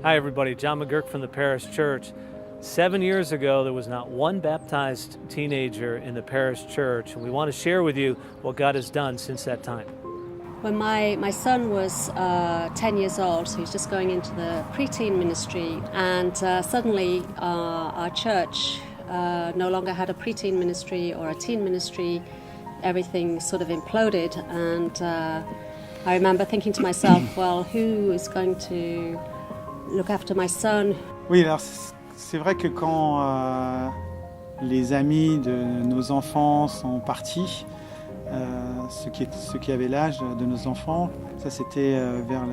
Hi everybody, John McGurk from the Parish Church. 7 years ago, there was not one baptized teenager in the Parish Church, and we want to share with you what God has done since that time. When my son was 10 years old, so he was just going into the preteen ministry, and suddenly our church no longer had a preteen ministry or a teen ministry. Everything sort of imploded, and I remember thinking to myself, well, who is going to look after my son? Oui, alors c'est vrai que quand les amis de nos enfants sont partis, ceux qui avaient l'âge de nos enfants, ça c'était vers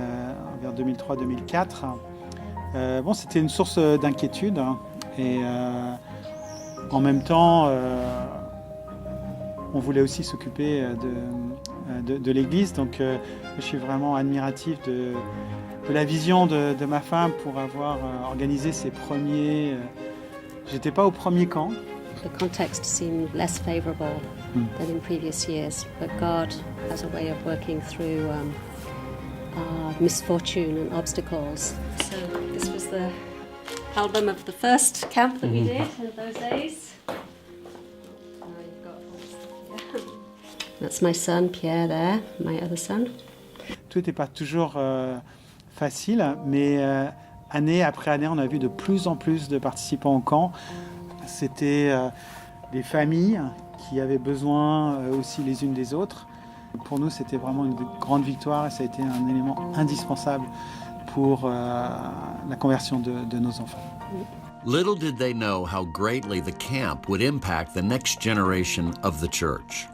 2003-2004, bon, c'était une source d'inquiétude, hein, et en même temps on voulait aussi s'occuper de l'Église, donc je suis vraiment admiratif de la vision de ma femme pour avoir organisé ces premiers... J'étais pas au premier camp. The context seemed less favorable than in previous years, but God has a way of working through misfortune and obstacles. So this was the album of the first camp that we did in those days. You've got all this stuff here. That's my son Pierre there, my other son. Tout n'était pas toujours facile, mais année après année, on a vu de plus en plus de participants au camp. C'était des familles qui avaient besoin aussi les unes des autres. Pour nous, c'était vraiment une grande victoire et ça a été un élément indispensable pour la conversion de nos enfants. Little did they know how greatly the camp would impact the next generation of the church.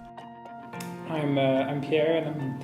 I'm Pierre, and I'm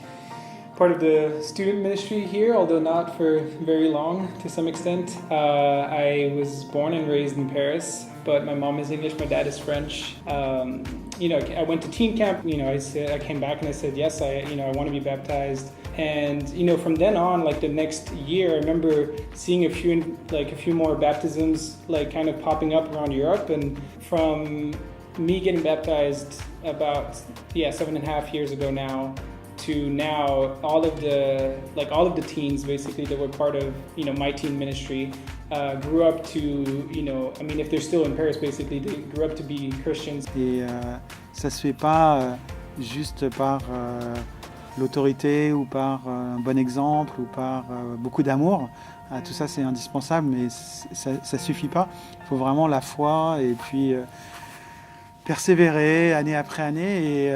part of the student ministry here, although not for very long to some extent. I was born and raised in Paris, but my mom is English, my dad is French. I went to teen camp. I came back and I said, yes, I want to be baptized. And from then on, like the next year, I remember seeing a few more baptisms, like kind of popping up around Europe. And from me getting baptized about 7.5 years ago now, to now, all of the teens basically that were part of my teen ministry grew up to if they're still in Paris basically, they grew up to be Christians. Et ça se fait pas juste par l'autorité ou par un bon exemple ou par beaucoup d'amour. Tout ça c'est indispensable, mais ça suffit pas. Il faut vraiment la foi et puis persévérer année après année.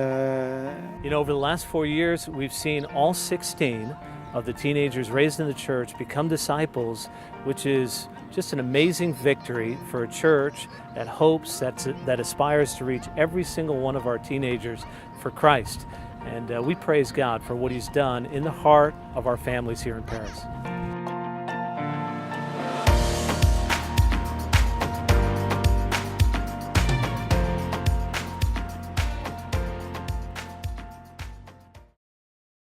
Et over the last 4 years, we've seen all 16 of the teenagers raised in the church become disciples, which is just an amazing victory for a church that hopes, that aspires to reach every single one of our teenagers for Christ. And we praise God for what He's done in the heart of our families here in Paris.